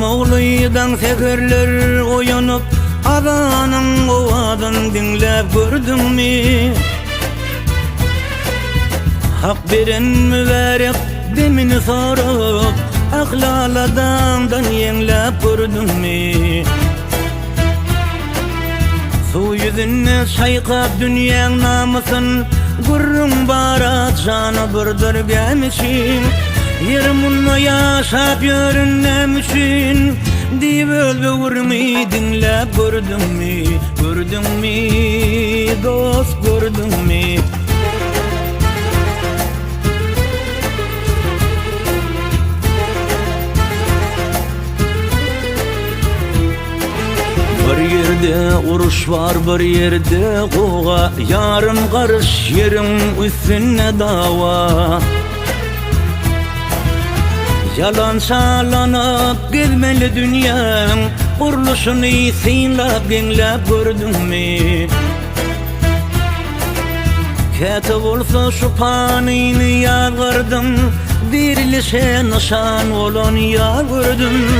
Moğluydan sekerler oyanıp adanın ovadın dinlep gördün mü? Hak veren mübarek demini sorup aklaladağından yenlep gördün mü? Su yüzüne şaykap dünyanın namusın gurrun barat canı bırdır Yerimunu yaşap yörünnem için Deyip öldürmeyi dinlep gördün mü? Gördün mü? Dost gördün mü? Bir yerde uruş var, bir yerde koğa Yarım karış yerin üstüne dava Yalan çalanıp gezmeli dünyam Kuruluşunu sinlap genlep gördün mü? Ketip olsa şu panini yağırdım Dirilişe nişan olan yağ gördüm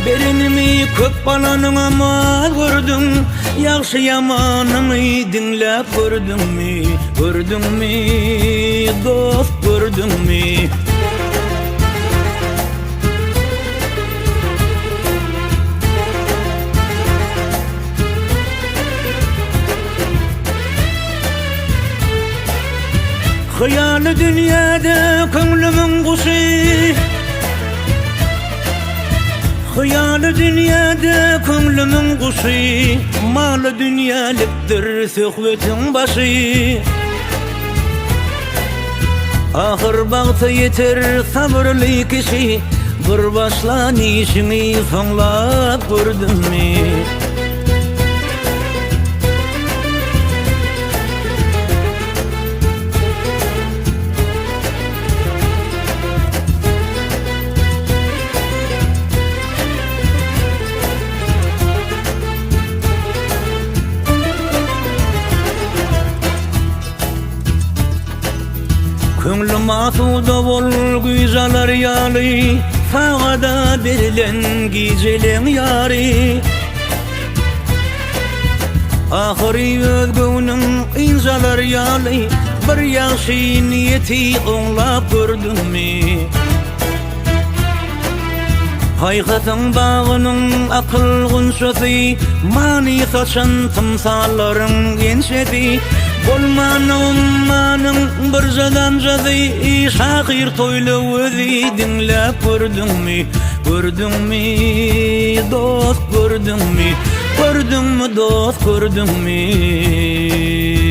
Berinimi köp balanın ama gördüm Yaxşı yamanımı dinlep gördün mü? Gördün mü? Dost gördün mü? Hıyarlı dünyada köngülümün kuşu Hıyarlı dünyada köngülümün kuşu Malı dünyalıktır söhbetin başı Ahır bağta yeter sabırlı kişi Bir başlanışını sonlap gördün mü? Köngülüm asuda bol güzeler yali Fağada verilen gecelen yari Ahiri özgünün inceler yali Bir yaxşı niyeti onlap gördün mü? Haykatın bağının akıl günşesi Mani saçan tımsalların gençedi Bolmanın bir zadan cadı Şakir toylu özü dinlep gördün mü? Gördün mü? Dost gördün mü? Gördün mü dost gördün mü?